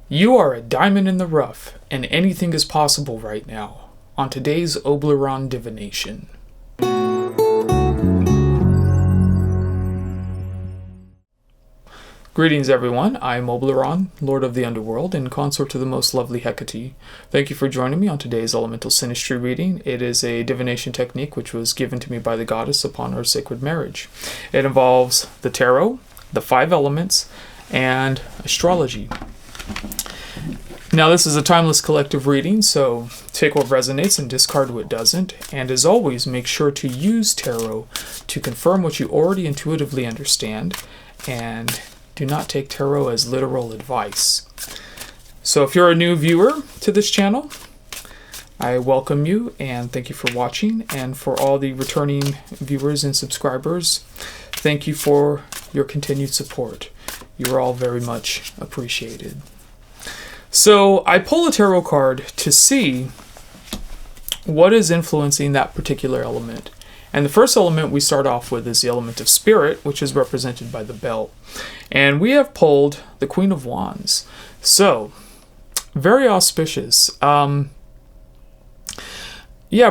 You are a diamond in the rough, and anything is possible right now on today's Oberon Divination. Greetings everyone, I am Oberon, Lord of the Underworld, and consort to the most lovely Hecate. Thank you for joining me on today's Elemental Synastry reading. It is a divination technique which was given to me by the goddess upon our sacred marriage. It involves the tarot, the 5 elements, and astrology. Now this is a timeless collective reading, so take what resonates and discard what doesn't. And as always, make sure to use tarot to confirm what you already intuitively understand, and do not take tarot as literal advice. So if you're a new viewer to this channel, I welcome you and thank you for watching. And for all the returning viewers and subscribers, thank you for your continued support. You're all very much appreciated. So I pull a tarot card to see what is influencing that particular element. And the first element we start off with is the element of spirit, which is represented by the bell. And we have pulled the Queen of Wands. So, very auspicious. Yeah,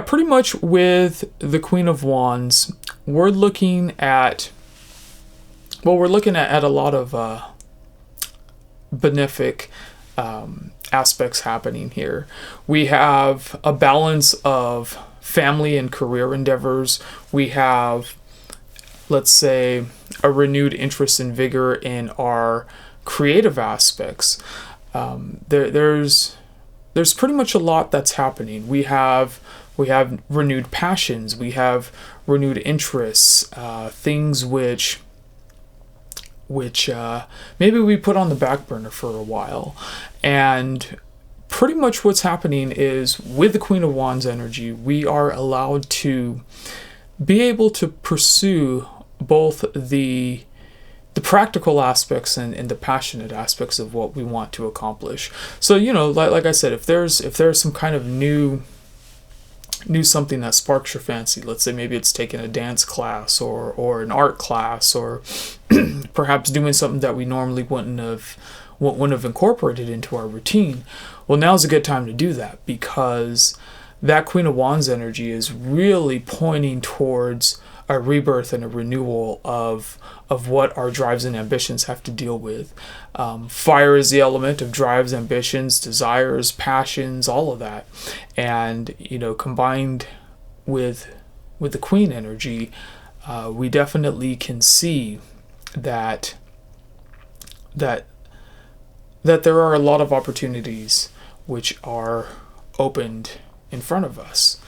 pretty much with the Queen of Wands, we're looking at a lot of benefic aspects happening here. We have a balance of family and career endeavors. We have, let's say, a renewed interest and vigor in our creative aspects. There's pretty much a lot that's happening. We have renewed passions. We have renewed interests. Things which maybe we put on the back burner for a while. And pretty much what's happening is with the Queen of Wands energy, we are allowed to be able to pursue both the practical aspects and the passionate aspects of what we want to accomplish. So, you know, like I said, if there's some kind of new something that sparks your fancy, let's say maybe it's taking a dance class or an art class, or perhaps doing something that we normally wouldn't have incorporated into our routine. Well, now's a good time to do that, because that Queen of Wands energy is really pointing towards a rebirth and a renewal of what our drives and ambitions have to deal with. Fire is the element of drives, ambitions, desires, passions, all of that. And, you know, combined with the Queen energy, we definitely can see that there are a lot of opportunities which are opened in front of us.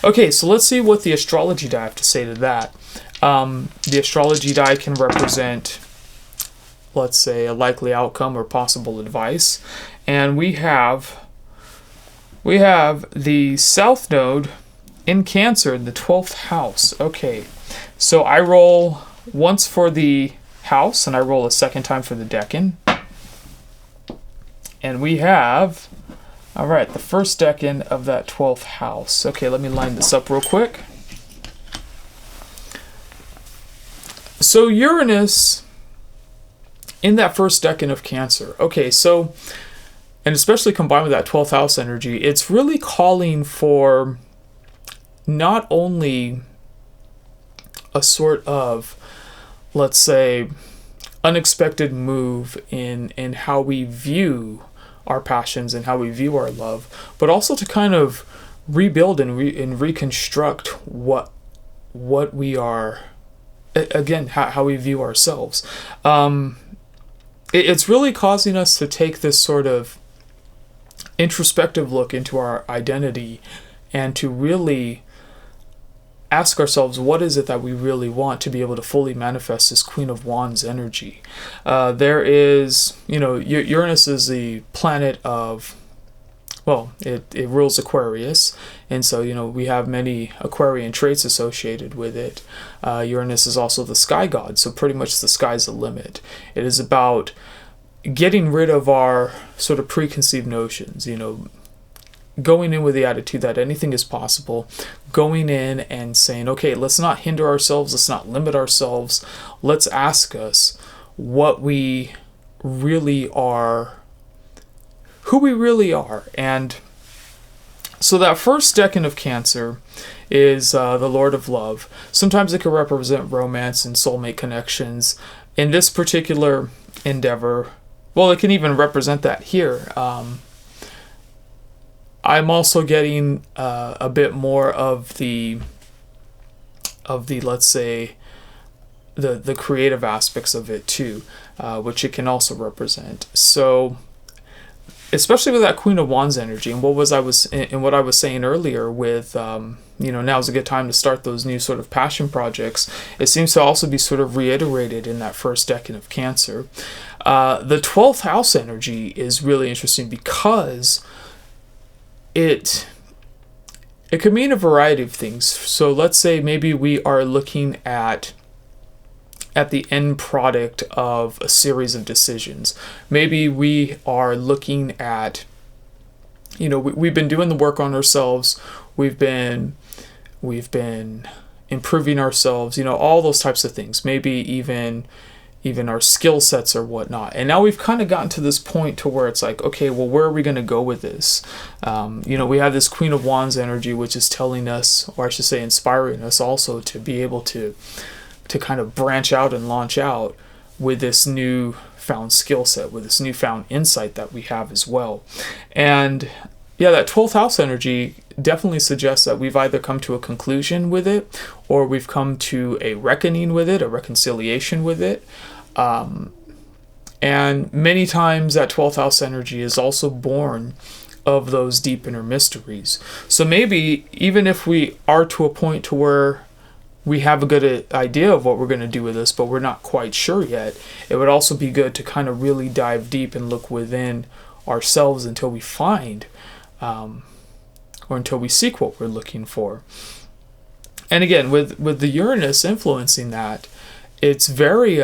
Okay, so let's see what the astrology die have to say to that. The astrology die can represent, let's say, a likely outcome or possible advice. And we have the South Node in Cancer in the 12th house. Okay, so I roll once for the house, and I roll a second time for the decan. And we have, all right, the first decan of that 12th house. Okay, let me line this up real quick. So Uranus in that first decan of Cancer. Okay, so, and especially combined with that 12th house energy, it's really calling for not only a sort of, let's say, unexpected move in we view our passions and how we view our love, but also to kind of rebuild and reconstruct what we are, again, how we view ourselves. It's really causing us to take this sort of introspective look into our identity and to really ask ourselves, what is it that we really want to be able to fully manifest this Queen of Wands energy? There is, you know, Uranus is the planet of, well, it rules Aquarius, and so, you know, we have many Aquarian traits associated with it. Uranus is also the sky god, so pretty much the sky's the limit. It is about getting rid of our sort of preconceived notions, you know, going in with the attitude that anything is possible, going in and saying, okay, let's not hinder ourselves, let's not limit ourselves, let's ask us what we really are who we really are. And so that first decan of Cancer is the Lord of Love. Sometimes it can represent romance and soulmate connections. In this particular endeavor, well, it can even represent that here. I'm also getting a bit more of the let's say the creative aspects of it too, which it can also represent. So especially with that Queen of Wands energy, and what I was saying earlier with now's a good time to start those new sort of passion projects. It seems to also be sort of reiterated in that first decan of Cancer. The 12th house energy is really interesting because it could mean a variety of things. So let's say maybe we are looking at the end product of a series of decisions. Maybe we are looking at, we've been doing the work on ourselves. We've been improving ourselves, all those types of things. Maybe even our skill sets or whatnot. And now we've kind of gotten to this point to where it's like, okay, well, where are we going to go with this? We have this Queen of Wands energy, which is telling us, or I should say inspiring us also to be able to kind of branch out and launch out with this newfound skill set, with this newfound insight that we have as well. And yeah, that 12th house energy definitely suggests that we've either come to a conclusion with it, or we've come to a reckoning with it, a reconciliation with it. And many times that 12th house energy is also born of those deep inner mysteries. So maybe even if we are to a point to where we have a good idea of what we're going to do with this, but we're not quite sure yet, it would also be good to kind of really dive deep and look within ourselves until we find or until we seek what we're looking for. And again, with the Uranus influencing that, it's very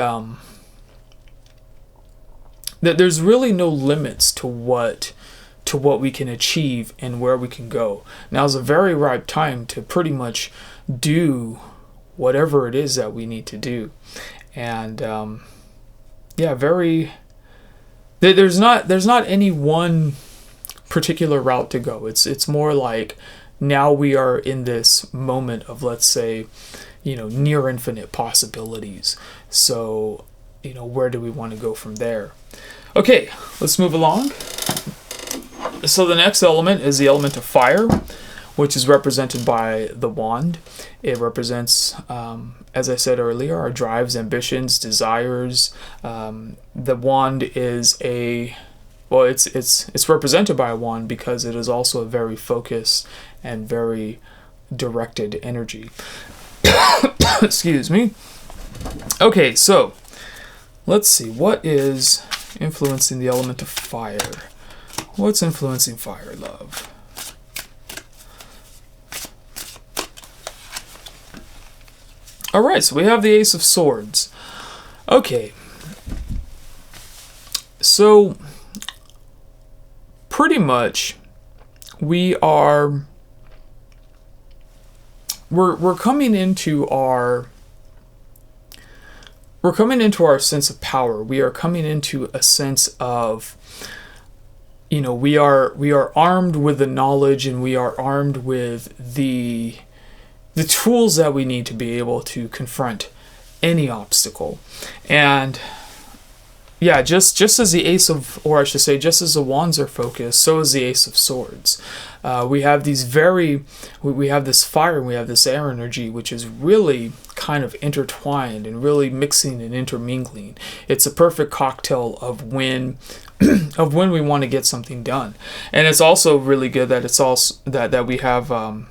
that there's really no limits to what we can achieve and where we can go. Now's a very ripe time to pretty much do whatever it is that we need to do. And there's not any one particular route to go. It's more like now we are in this moment of, let's say, near infinite possibilities. So, where do we want to go from there? Okay, let's move along. So the next element is the element of fire, which is represented by the wand. It represents, as I said earlier, our drives, ambitions, desires. The wand is it's represented by a wand because it is also a very focused and very directed energy. Excuse me. Okay, so let's see. What is influencing the element of fire? What's influencing fire, love? All right, so we have the Ace of Swords. Okay. So pretty much we're coming into our sense of power. We are coming into a sense of, we are armed with the knowledge, and we are armed with the tools that we need to be able to confront any obstacle. And yeah, just as the Ace of, or I should say, just as the wands are focused, so is the Ace of Swords. We have these we have this fire and we have this air energy, which is really kind of intertwined and really mixing and intermingling. It's a perfect cocktail of when we want to get something done. And it's also really good that it's also that we have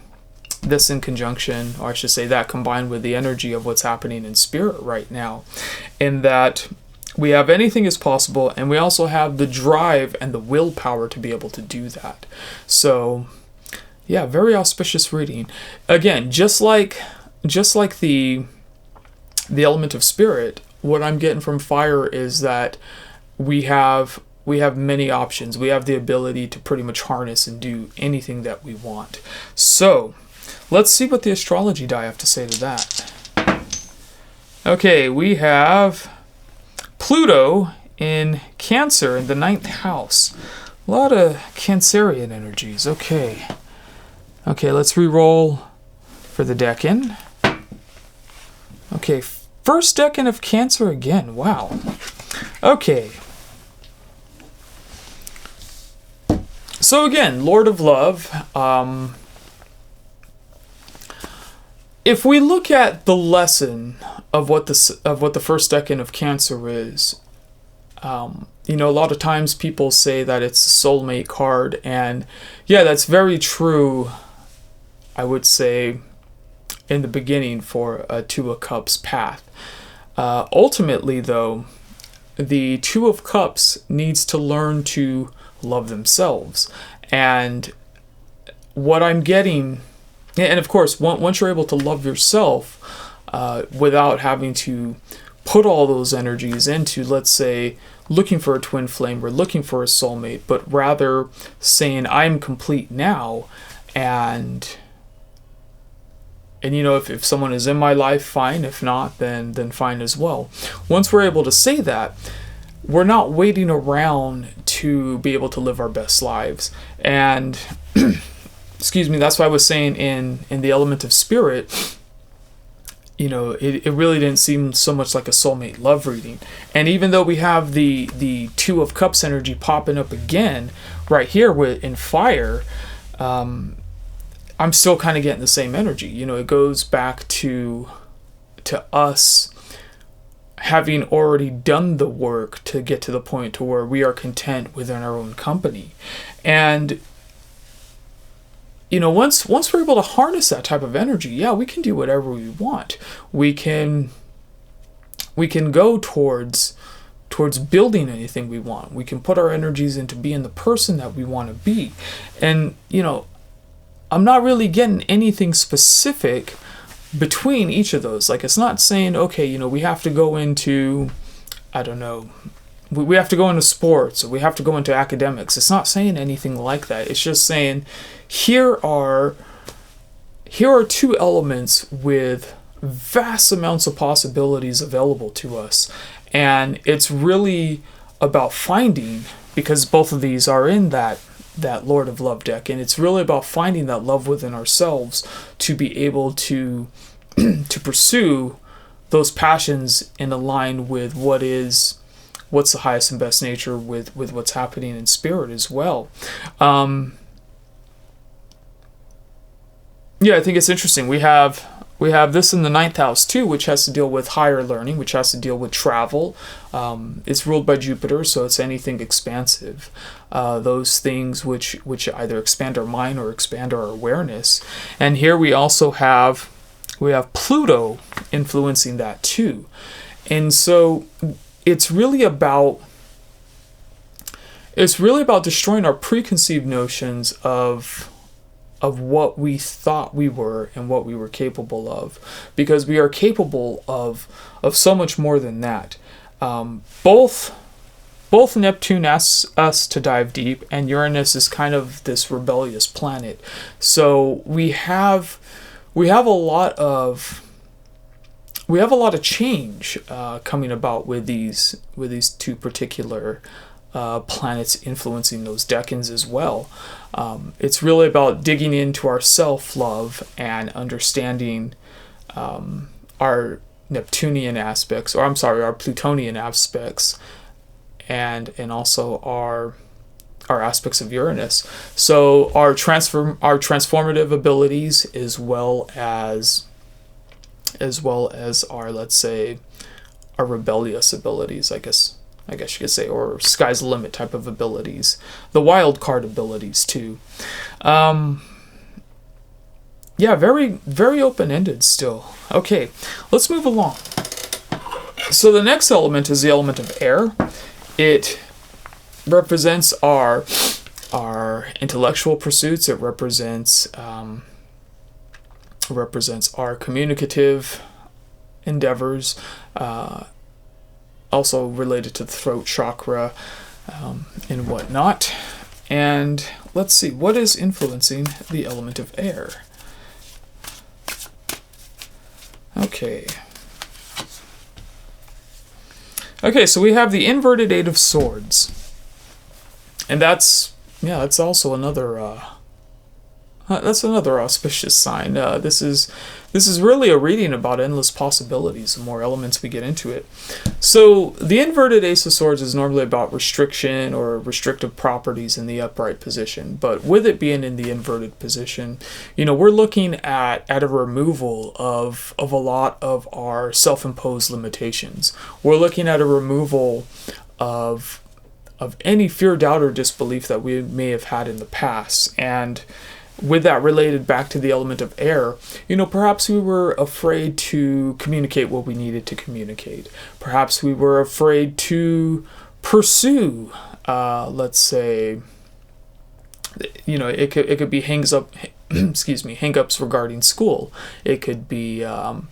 this in conjunction, or I should say that combined with the energy of what's happening in spirit right now, in that we have anything is possible, and we also have the drive and the willpower to be able to do that. So yeah, very auspicious reading. Again, just like the element of spirit, what I'm getting from fire is that we have many options. We have the ability to pretty much harness and do anything that we want. So let's see what the astrology die have to say to that. Okay, we have Pluto in Cancer in the 9th house. A lot of Cancerian energies. Okay. Okay, let's re-roll for the decan. Okay, first decan of Cancer again. Wow. Okay. So again, Lord of Love. If we look at the lesson of what the first decan of Cancer is, you know, a lot of times people say that it's a soulmate card, and yeah, that's very true. I would say in the beginning for a Two of Cups path. Ultimately, though, the Two of Cups needs to learn to love themselves, and what I'm getting, and of course, once you're able to love yourself without having to put all those energies into, let's say, looking for a twin flame or looking for a soulmate, but rather saying I'm complete now, and you know, if someone is in my life, fine. If not, then fine as well. Once we're able to say that, we're not waiting around to be able to live our best lives. And excuse me, that's why I was saying in the element of spirit, you know, it really didn't seem so much like a soulmate love reading. And even though we have the Two of Cups energy popping up again right here in fire, I'm still kind of getting the same energy. You know, it goes back to us having already done the work to get to the point to where we are content within our own company. And you know, once we're able to harness that type of energy, yeah, we can do whatever we want. We can go towards building anything we want. We can put our energies into being the person that we want to be. And you know, I'm not really getting anything specific between each of those. Like, it's not saying, okay, you know, we have to go into, I don't know, we have to go into sports, or we have to go into academics. It's not saying anything like that. It's just saying, here are two elements with vast amounts of possibilities available to us. And it's really about finding, because both of these are in that Lord of Love deck, and it's really about finding that love within ourselves to be able to to pursue those passions and align with what's the highest and best nature with what's happening in spirit as well. Yeah, I think it's interesting. We have this in the 9th house too, which has to deal with higher learning, which has to deal with travel. It's ruled by Jupiter, so it's anything expansive. Those things which either expand our mind or expand our awareness. And here we also have Pluto influencing that too. And so it's really about destroying our preconceived notions of what we thought we were and what we were capable of, because we are capable of so much more than that. Both Neptune asks us to dive deep, and Uranus is kind of this rebellious planet. So we have a lot of change coming about with these two particular planets influencing those decans as well. It's really about digging into our self-love and understanding our Neptunian aspects, or I'm sorry, our Plutonian aspects, and also our aspects of Uranus. So our transformative abilities, as well as our, let's say, our rebellious abilities, I guess you could say, or sky's the limit type of abilities, the wild card abilities too. Yeah, very, very open-ended still. Okay, let's move along. So the next element is the element of air. It represents our intellectual pursuits. It represents our communicative endeavors, also related to the throat chakra and whatnot. And let's see, what is influencing the element of air? Okay, so we have the inverted Eight of Swords. And that's Yeah, that's also another auspicious sign. This is really a reading about endless possibilities. The more elements we get into it. So the inverted Ace of Swords is normally about restriction or restrictive properties in the upright position. But with it being in the inverted position, we're looking at a removal of a lot of our self-imposed limitations. We're looking at a removal of any fear, doubt, or disbelief that we may have had in the past. And with that related back to the element of air, perhaps we were afraid to communicate what we needed to communicate. Perhaps we were afraid to pursue, let's say, it could be hang-ups regarding school. It could be, or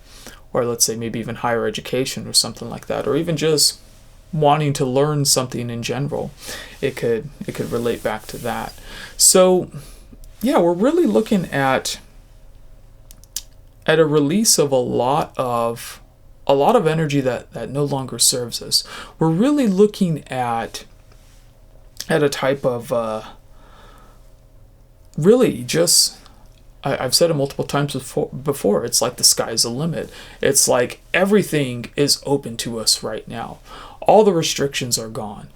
let's say maybe even higher education or something like that, or even just wanting to learn something in general. It could relate back to that. So yeah, we're really looking at a release of a lot of energy that no longer serves us. We're really looking at a type of really just, I've said it multiple times before, it's like the sky's the limit. It's like everything is open to us right now. All the restrictions are gone.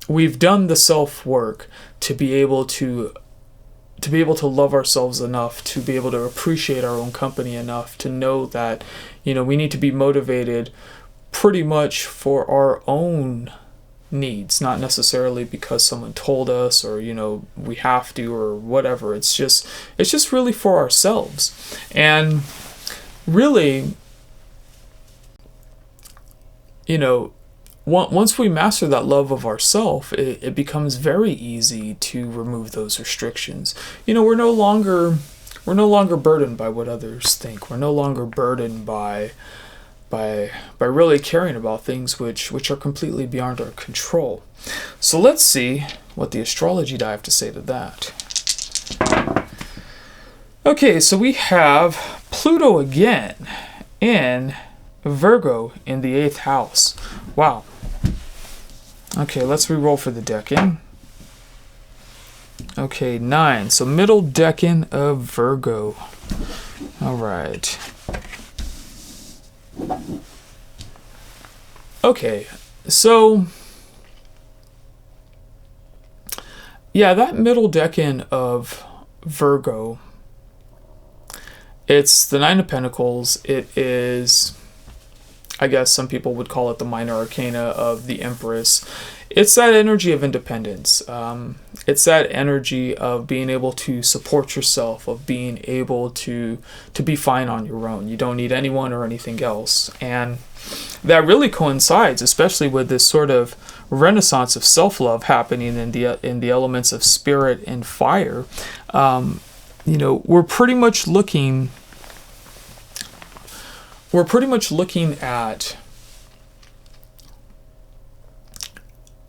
We've done the self-work to be able to love ourselves enough, to be able to appreciate our own company enough, to know that, we need to be motivated pretty much for our own needs, not necessarily because someone told us or, we have to or whatever. It's just really for ourselves. And really, once we master that love of ourself, it becomes very easy to remove those restrictions. We're no longer burdened by what others think. We're no longer burdened by really caring about things which are completely beyond our control. So let's see what the astrology die have to say to that. Okay, so we have Pluto again in Virgo in the 8th house. Wow. Okay, let's re-roll for the decan. Okay, 9. So middle decan of Virgo. All right. Okay, so yeah, that middle decan of Virgo, it's the 9 of Pentacles. It is, I guess some people would call it the minor arcana of the Empress. It's that energy of independence. It's that energy of being able to support yourself, of being able to be fine on your own. You don't need anyone or anything else. And that really coincides, especially with this sort of renaissance of self-love happening in the elements of spirit and fire. We're pretty much looking at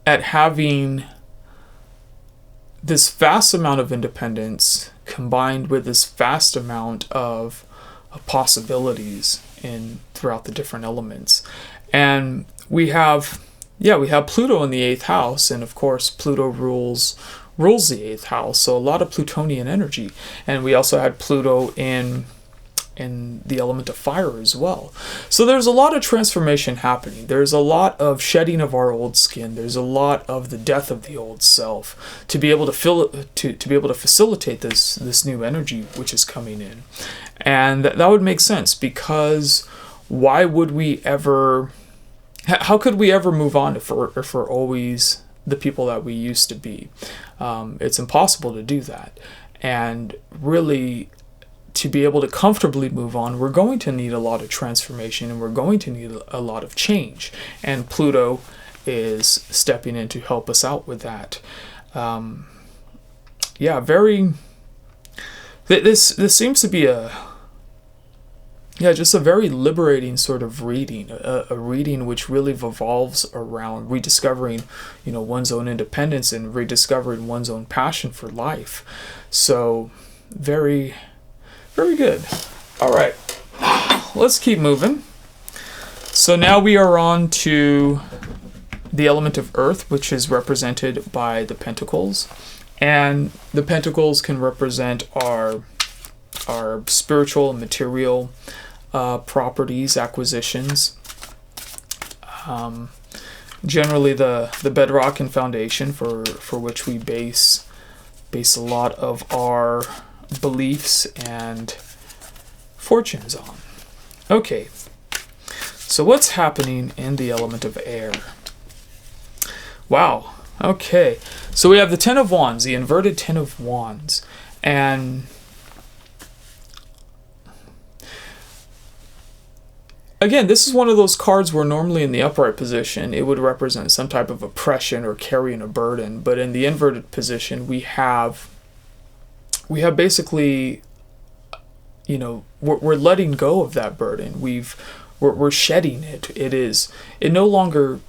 having this vast amount of independence combined with this vast amount of possibilities throughout the different elements. And we have Pluto in the 8th house, and of course Pluto rules the 8th house, so a lot of Plutonian energy. And we also had Pluto in the element of fire as well. So there's a lot of transformation happening. There's a lot of shedding of our old skin. There's a lot of the death of the old self to be able to facilitate this new energy which is coming in. And that would make sense, because why would we ever, how could we ever move on if we're always the people that we used to be? It's impossible to do that. And really, to be able to comfortably move on, we're going to need a lot of transformation, and we're going to need a lot of change. And Pluto is stepping in to help us out with that. This seems to be just a very liberating sort of reading, a reading which really revolves around rediscovering, one's own independence and rediscovering one's own passion for life. So, very, very good. All right, let's keep moving. So now we are on to the element of earth, which is represented by the pentacles. And the pentacles can represent our spiritual and material properties, acquisitions. Generally the bedrock and foundation for which we base a lot of our beliefs and fortunes on. Okay, so what's happening in the element of air? Wow, okay. So we have the Ten of Wands, the inverted Ten of Wands. And again, this is one of those cards where normally in the upright position, it would represent some type of oppression or carrying a burden. But in the inverted position, we have basically, you know, we're letting go of that burden. We're shedding it. It no longer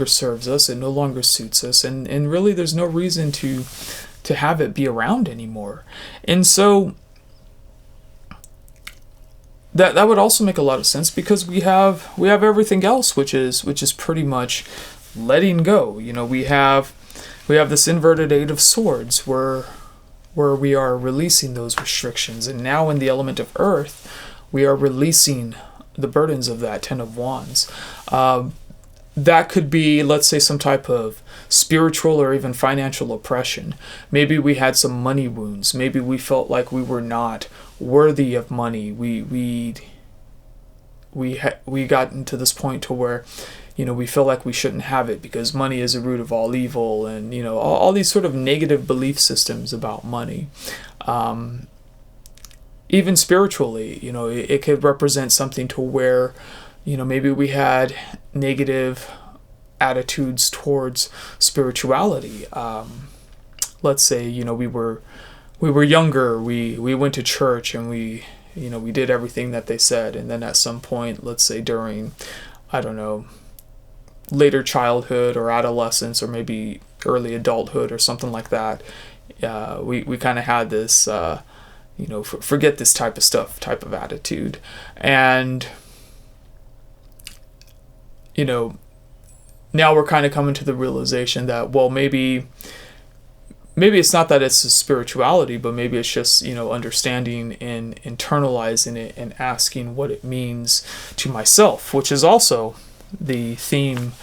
serves us. It no longer suits us. And really there's no reason to have it be around anymore. And so that would also make a lot of sense, because we have everything else, which is pretty much letting go. You know, we have this inverted Eight of Swords where we are releasing those restrictions, and now in the element of earth, we are releasing the burdens of that Ten of Wands. That could be, let's say, some type of spiritual or even financial oppression. Maybe we had some money wounds. Maybe we felt like we were not worthy of money. We got into this point to where, you know, we feel like we shouldn't have it because money is the root of all evil, and, you know, all these sort of negative belief systems about money. Even spiritually, you know, it could represent something to where, you know, maybe we had negative attitudes towards spirituality. Let's say, you know, we were younger, we went to church and we did everything that they said, and then at some point, let's say during, I don't know, later childhood or adolescence or maybe early adulthood or something like that, we kind of had this you know, forget this type of stuff type of attitude. And, you know, now we're kind of coming to the realization that, well, maybe it's not that it's a spirituality, but maybe it's just, you know, understanding and internalizing it and asking what it means to myself, which is also the theme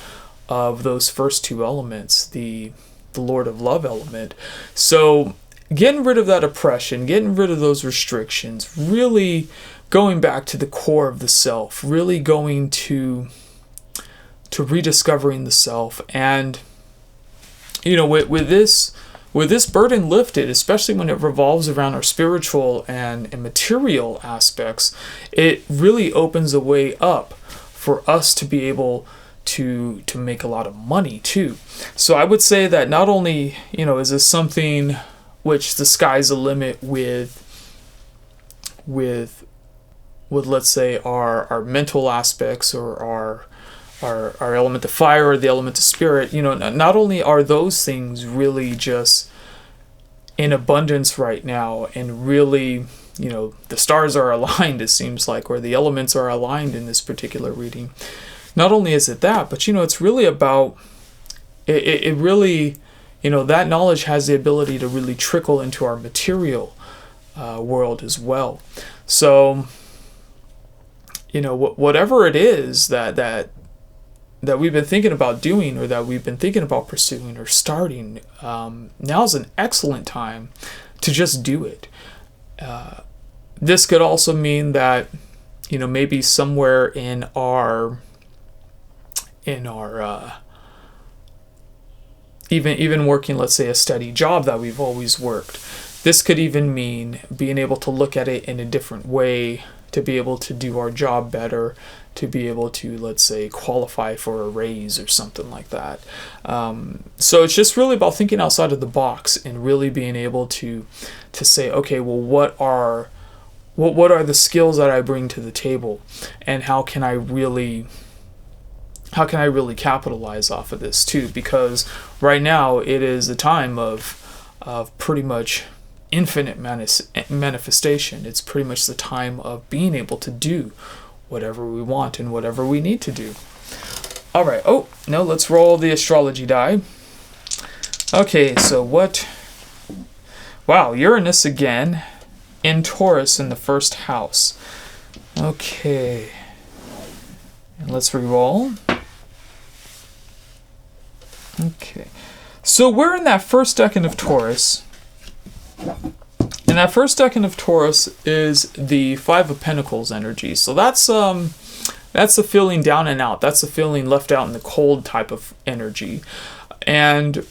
of those first two elements, the Lord of Love element. So getting rid of that oppression, getting rid of those restrictions, really going back to the core of the self, really going to rediscovering the self. And, you know, with this burden lifted, especially when it revolves around our spiritual and material aspects, it really opens a way up for us to be able to make a lot of money too. So I would say that not only, you know, is this something which the sky's the limit with let's say our mental aspects or our element of fire or the element of spirit, you know, not only are those things really just in abundance right now, and really, you know, the stars are aligned, it seems like, or the elements are aligned in this particular reading. Not only is it that, but, you know, it's really about, it really, you know, that knowledge has the ability to really trickle into our material world as well. So, you know, whatever it is that we've been thinking about doing, or that we've been thinking about pursuing or starting, now's an excellent time to just do it. This could also mean that, you know, maybe somewhere in our even working, let's say, a steady job that we've always worked, this could even mean being able to look at it in a different way, to be able to do our job better, to be able to, let's say, qualify for a raise or something like that. So it's just really about thinking outside of the box and really being able to say, okay, well, what are the skills that I bring to the table, and how can I really capitalize off of this too? Because right now it is a time of pretty much infinite manifestation. It's pretty much the time of being able to do whatever we want and whatever we need to do. All right. Oh, no, let's roll the astrology die. Okay, so what? Wow, Uranus again in Taurus in the first house. Okay. And let's re-roll. Okay. So we're in that first decan of Taurus. And that first decan of Taurus is the Five of Pentacles energy. So that's the feeling down and out. That's the feeling left out in the cold type of energy. And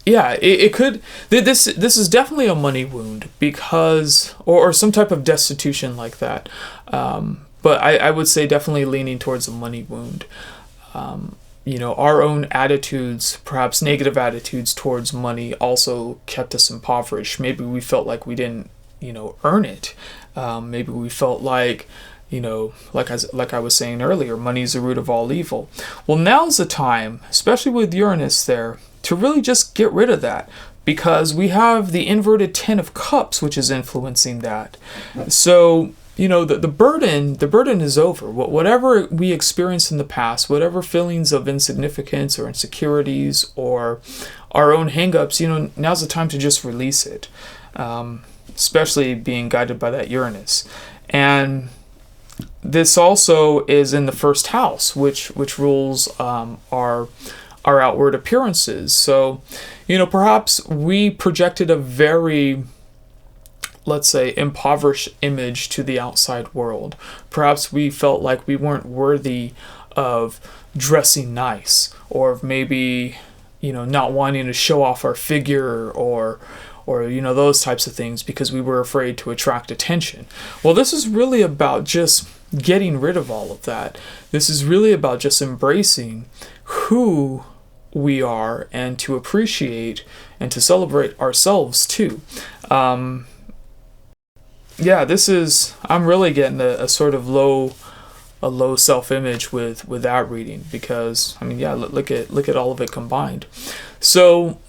yeah, it could. This is definitely a money wound because, or some type of destitution like that. But I would say definitely leaning towards a money wound. Our own attitudes, perhaps negative attitudes towards money, also kept us impoverished. Maybe we felt like we didn't, earn it. Maybe we felt like, like I was saying earlier, money is the root of all evil. Well, now's the time, especially with Uranus there, to really just get rid of that, because we have the inverted Ten of Cups, which is influencing that. So, the burden is over. Whatever we experienced in the past, whatever feelings of insignificance or insecurities or our own hangups, now's the time to just release it, especially being guided by that Uranus. And this also is in the first house, which rules our outward appearances. So, perhaps we projected a very, let's say, impoverished image to the outside world. Perhaps we felt like we weren't worthy of dressing nice, or of maybe, not wanting to show off our figure, or those types of things, because we were afraid to attract attention. Well, this is really about just getting rid of all of that. This is really about just embracing who we are, and to appreciate and to celebrate ourselves too. I'm really getting a sort of low self-image with that reading, because look at all of it combined. So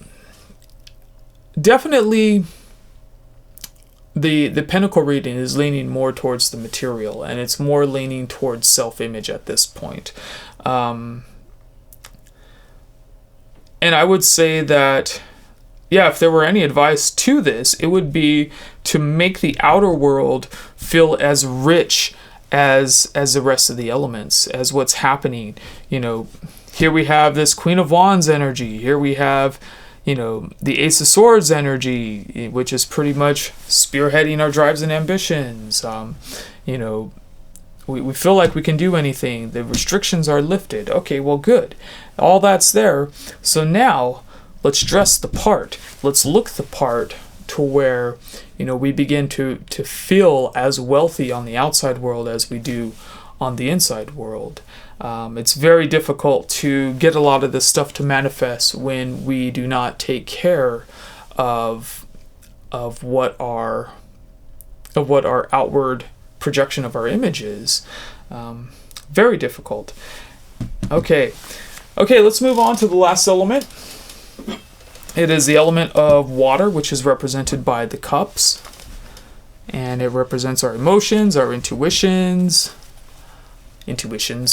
definitely the Pentacle reading is leaning more towards the material, and it's more leaning towards self-image at this point. And I would say that, if there were any advice to this, it would be to make the outer world feel as rich as the rest of the elements, as what's happening. Here we have this Queen of Wands energy. Here we have, the Ace of Swords energy, which is pretty much spearheading our drives and ambitions. We feel like we can do anything. The restrictions are lifted. Okay, well, good. All that's there. So now, let's dress the part. Let's look the part to where, we begin to feel as wealthy on the outside world as we do on the inside world. It's very difficult to get a lot of this stuff to manifest when we do not take care of what our outward projection of our image is. Very difficult. Okay, let's move on to the last element. It is the element of water, which is represented by the cups. And it represents our emotions, our intuitions.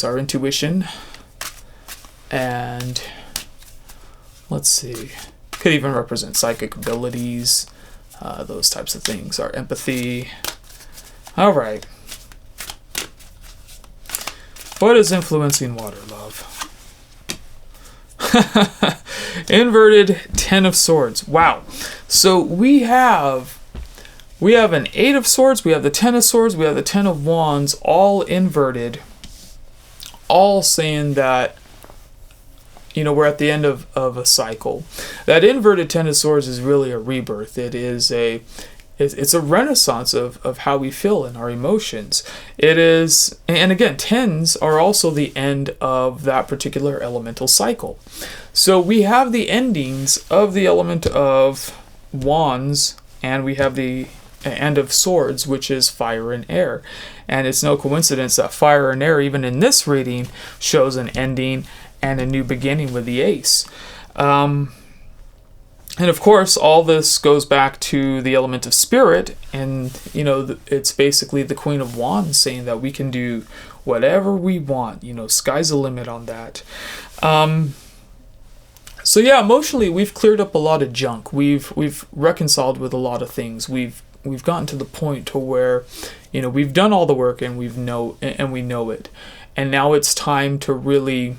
Our intuition. And let's see. Could even represent psychic abilities, those types of things. Our empathy. All right. What is influencing water, love? Inverted Ten of Swords. Wow. So we have an Eight of Swords, we have the Ten of Swords, we have the Ten of Wands, all inverted, all saying that, we're at the end of a cycle. That inverted Ten of Swords is really a rebirth. It's a renaissance of how we feel and our emotions. It is, and again, tens are also the end of that particular elemental cycle. So we have the endings of the element of wands, and we have the end of swords, which is fire and air. And it's no coincidence that fire and air, even in this reading, shows an ending and a new beginning with the ace. And of course, all this goes back to the element of spirit, and it's basically the Queen of Wands saying that we can do whatever we want. Sky's the limit on that. So yeah, emotionally, we've cleared up a lot of junk. We've reconciled with a lot of things. We've gotten to the point to where, we've done all the work and we know it. And now it's time to really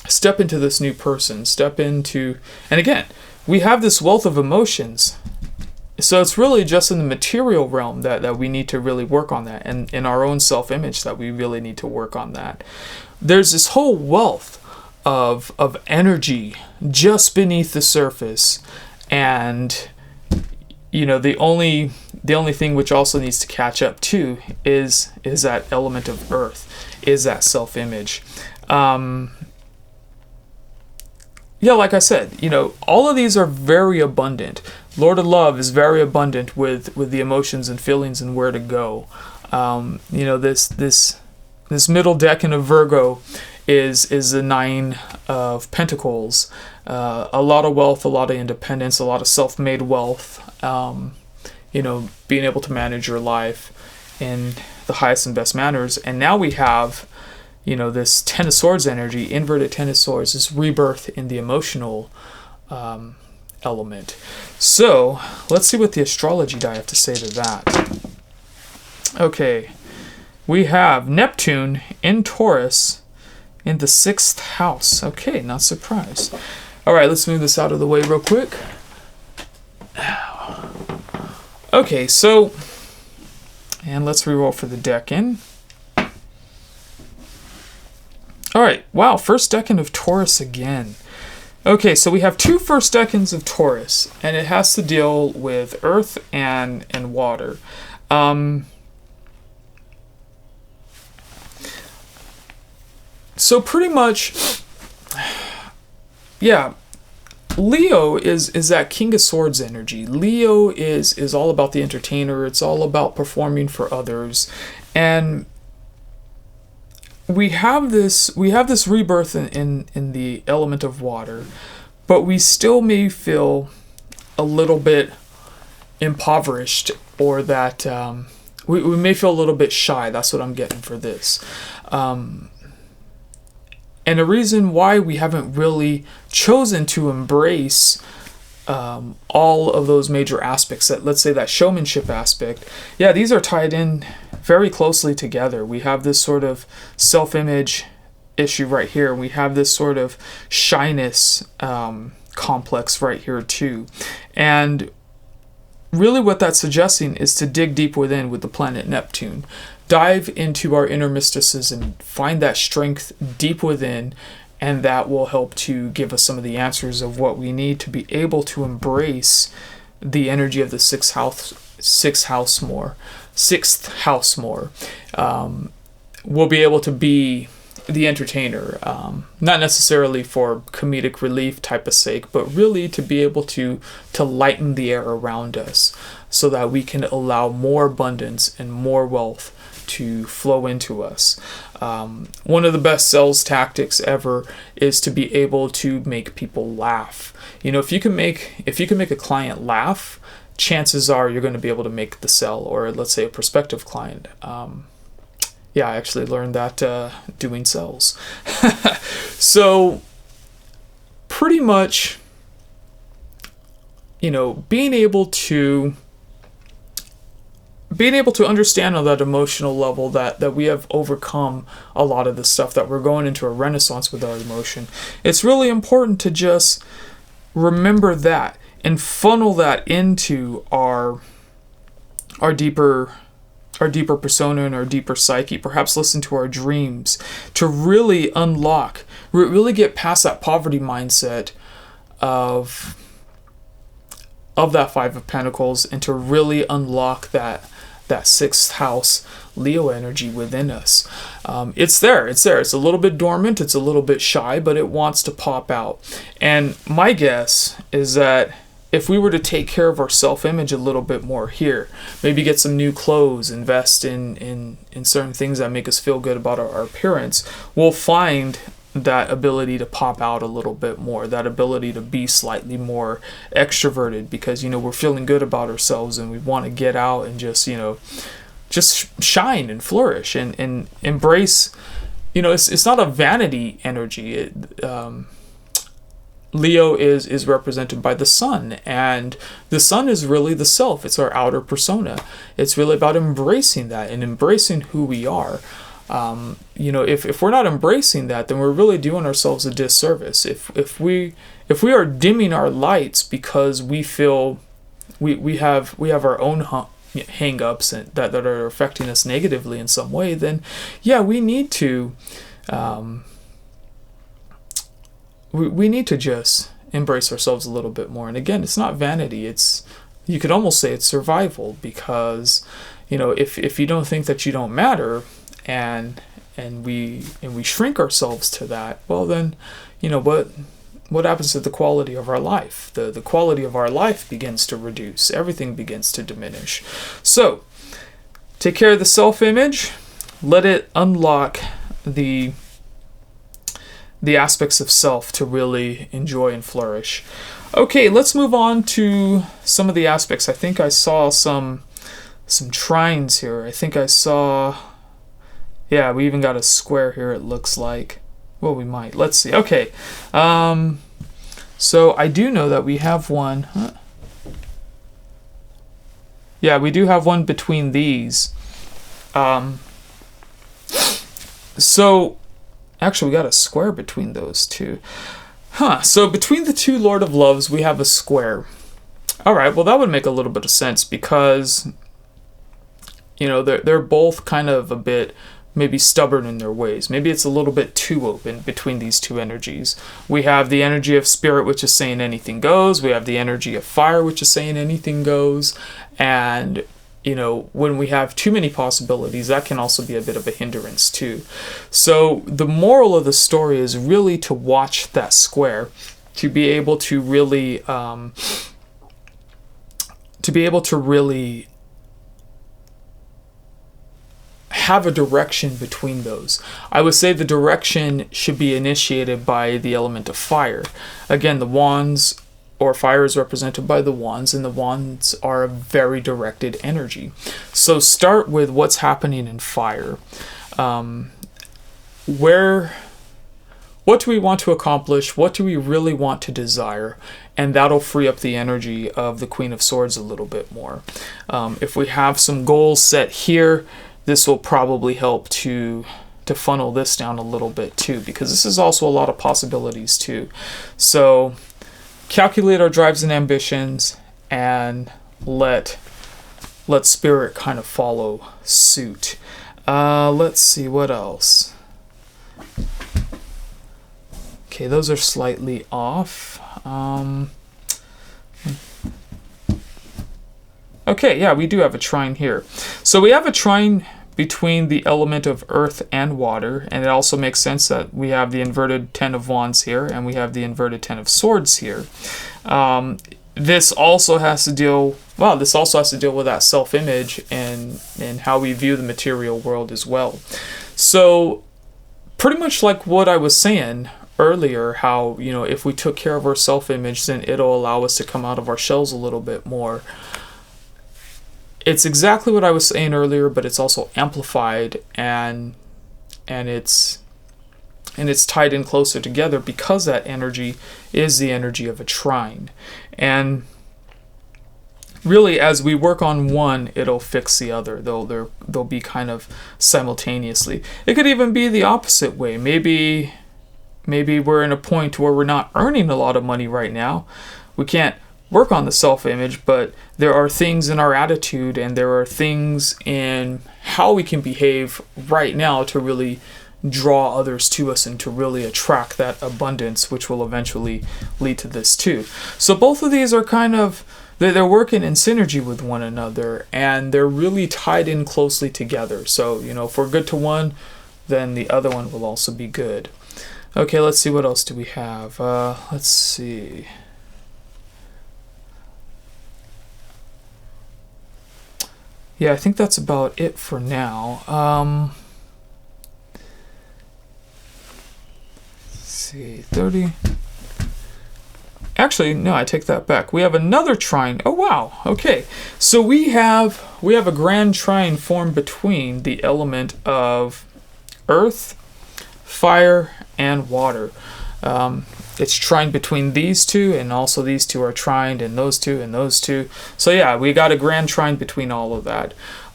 step into this new person, and again, we have this wealth of emotions. So it's really just in the material realm that we need to really work on that, and in our own self-image that we really need to work on that. There's this whole wealth of energy just beneath the surface, and the only thing which also needs to catch up too is that element of earth, is that self-image. Like I said, all of these are very abundant. Lord of Love is very abundant with the emotions and feelings and where to go. This middle decan of Virgo is the 9 of Pentacles. A lot of wealth, a lot of independence, a lot of self-made wealth. Being able to manage your life in the highest and best manners. And now we have, this Ten of Swords energy, inverted Ten of Swords, this rebirth in the emotional element. So let's see what the astrology die have to say to that. Okay, we have Neptune in Taurus in the 6th house. Okay, not surprised. All right, let's move this out of the way real quick. Okay, so, and let's reroll for the decan. All right, wow, first decan of Taurus again. Okay, so we have 2 first decans of Taurus, and it has to deal with earth and water. So pretty much, yeah, Leo is that King of Swords energy. Leo is all about the entertainer. It's all about performing for others, and we have this rebirth in the element of water, but we still may feel a little bit impoverished, or that we may feel a little bit shy. That's what I'm getting for this. And the reason why we haven't really chosen to embrace all of those major aspects, that, let's say, that showmanship aspect, yeah, these are tied in very closely together. We have this sort of self-image issue right here. We have this sort of shyness complex right here too. And really what that's suggesting is to dig deep within with the planet Neptune. Dive into our inner mysticism, find that strength deep within, and that will help to give us some of the answers of what we need to be able to embrace the energy of the sixth house more. We'll be able to be the entertainer, not necessarily for comedic relief type of sake, but really to be able to lighten the air around us so that we can allow more abundance and more wealth to flow into us. One of the best sales tactics ever is to be able to make people laugh. If you can make a client laugh, chances are you're going to be able to make the sell, or let's say a prospective client. Yeah, I actually learned that doing sales. So pretty much, being able to understand on that emotional level that we have overcome a lot of the stuff, that we're going into a renaissance with our emotion. It's really important to just remember that and funnel that into our deeper persona and our deeper psyche. Perhaps listen to our dreams to really unlock, really get past that poverty mindset of that Five of Pentacles, and to really unlock that 6th house Leo energy within us. It's there. It's a little bit dormant. It's a little bit shy, but it wants to pop out. And my guess is that if we were to take care of our self-image a little bit more here, maybe get some new clothes, invest in certain things that make us feel good about our appearance, we'll find that ability to pop out a little bit more, that ability to be slightly more extroverted, because we're feeling good about ourselves and we want to get out and just just shine and flourish and embrace. It's not a vanity energy. Leo is represented by the sun, and the sun is really the self. It's our outer persona. It's really about embracing that and embracing who we are. If we're not embracing that, then we're really doing ourselves a disservice. If we are dimming our lights because we feel we have our own hang-ups that are affecting us negatively in some way, then yeah, we need to we need to just embrace ourselves a little bit more. And again, it's not vanity. You could almost say it's survival, because if you don't think that you don't matter, and we shrink ourselves to that, well then, what happens to the quality of our life? The quality of our life begins to reduce. Everything begins to diminish. So, take care of the self-image. Let it unlock the aspects of self to really enjoy and flourish. Okay, let's move on to some of the aspects. I think I saw some trines here. I think I saw... Yeah, we even got a square here, it looks like. Well, we might. Let's see. Okay. So I do know that we have one. Huh? Yeah, we do have one between these. So actually, we got a square between those two. So between the two Lord of Loves, we have a square. All right, well, that would make a little bit of sense, because, they're both kind of a bit maybe stubborn in their ways. Maybe it's a little bit too open between these two energies. We have the energy of spirit, which is saying anything goes. We have the energy of fire, which is saying anything goes. And, when we have too many possibilities, that can also be a bit of a hindrance too. So the moral of the story is really to watch that square, to be able to really, have a direction between those. I would say the direction should be initiated by the element of fire. Again, the wands, or fire, is represented by the wands, and the wands are a very directed energy. So start with what's happening in fire. What do we want to accomplish? What do we really want to desire? And that'll free up the energy of the Queen of Swords a little bit more. If we have some goals set here, this will probably help to funnel this down a little bit too, because this is also a lot of possibilities too. So calculate our drives and ambitions, and let spirit kind of follow suit. Let's see what else. Okay, those are slightly off. Okay, yeah, we do have a trine here. So we have a trine between the element of earth and water, and it also makes sense that we have the inverted 10 of wands here, and we have the inverted 10 of swords here. This also has to deal with that self-image and how we view the material world as well. So pretty much like what I was saying earlier, how, if we took care of our self-image, then it'll allow us to come out of our shells a little bit more. It's exactly what I was saying earlier, but it's also amplified, and it's tied in closer together, because that energy is the energy of a trine. And really, as we work on one, it'll fix the other. They'll be kind of simultaneously. It could even be the opposite way. Maybe we're in a point where we're not earning a lot of money right now. We can't work on the self-image, but there are things in our attitude, and there are things in how we can behave right now to really draw others to us and to really attract that abundance, which will eventually lead to this too. So both of these are kind of, they're working in synergy with one another, and they're really tied in closely together. So, if we're good to one, then the other one will also be good. Okay, let's see, what else do we have? Let's see. Yeah, I think that's about it for now. Let's see, 30. Actually, no, I take that back. We have another trine. Oh, wow. Okay. So we have a grand trine formed between the element of earth, fire, and water. It's trined between these two, and also these two are trined, and those two, and those two. So yeah, we got a grand trine between all of that.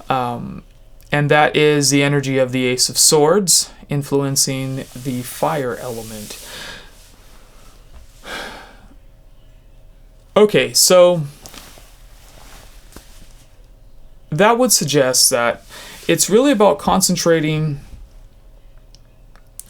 And that is the energy of the Ace of Swords influencing the fire element. Okay, so that would suggest that it's really about concentrating.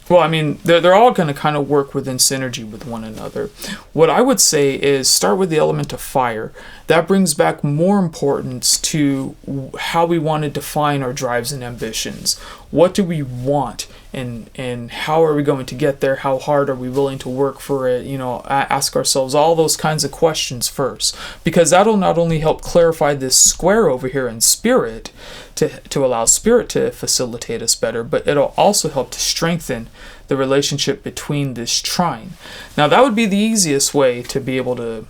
Well, I mean, they're all going to kind of work within synergy with one another. What I would say is start with the element of fire. That brings back more importance to how we want to define our drives and ambitions. What do we want, and how are we going to get there? How hard are we willing to work for it? You know, ask ourselves all those kinds of questions first, because that'll not only help clarify this square over here in spirit, to allow spirit to facilitate us better, but it'll also help to strengthen the relationship between this trine. Now, that would be the easiest way to be able to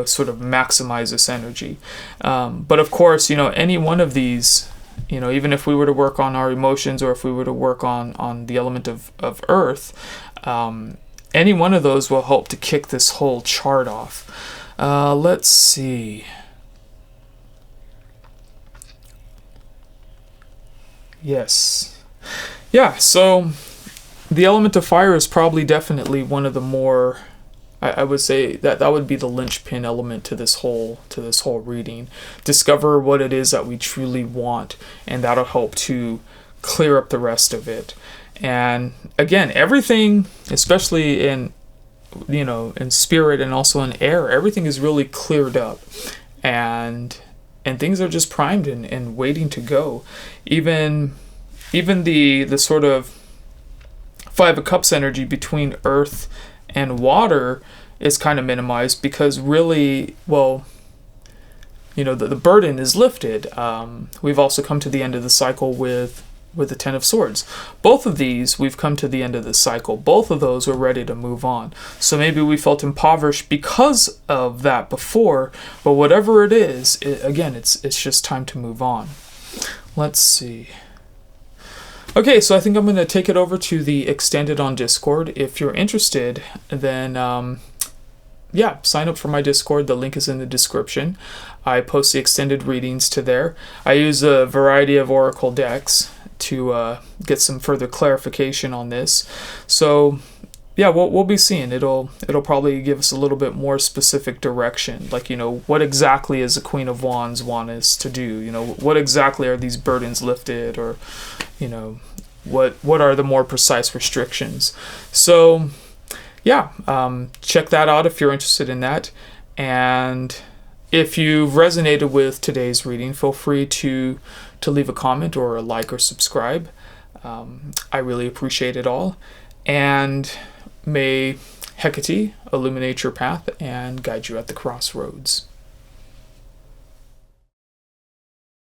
sort of maximize this energy. But of course, you know, any one of these, you know, even if we were to work on our emotions, or if we were to work on the element of earth, any one of those will help to kick this whole chart off. Let's see. Yes. Yeah, so the element of fire is probably definitely one of the more, I would say that would be the linchpin element to this whole reading. Discover what it is that we truly want, and that'll help to clear up the rest of it. And again, everything, especially in, you know, in spirit and also in air, everything is really cleared up, and things are just primed and waiting to go. Even the sort of Five of Cups energy between earth and water is kind of minimized, because really, well, you know, the burden is lifted. We've also come to the end of the cycle with the Ten of Swords. Both of these, we've come to the end of the cycle. Both of those are ready to move on. So maybe we felt impoverished because of that before, but whatever it is, again, it's just time to move on. Let's see. Okay, so I think I'm going to take it over to the extended on Discord. If you're interested, then yeah, sign up for my Discord. The link is in the description. I post the extended readings to there. I use a variety of oracle decks to get some further clarification on this. So yeah, we'll be seeing. It'll probably give us a little bit more specific direction. Like, you know, what exactly is the Queen of Wands want us to do? You know, what exactly are these burdens lifted? Or, you know, what are the more precise restrictions? So yeah, check that out if you're interested in that. And if you've resonated with today's reading, feel free to leave a comment or a like or subscribe. I really appreciate it all. And may Hecate illuminate your path and guide you at the crossroads.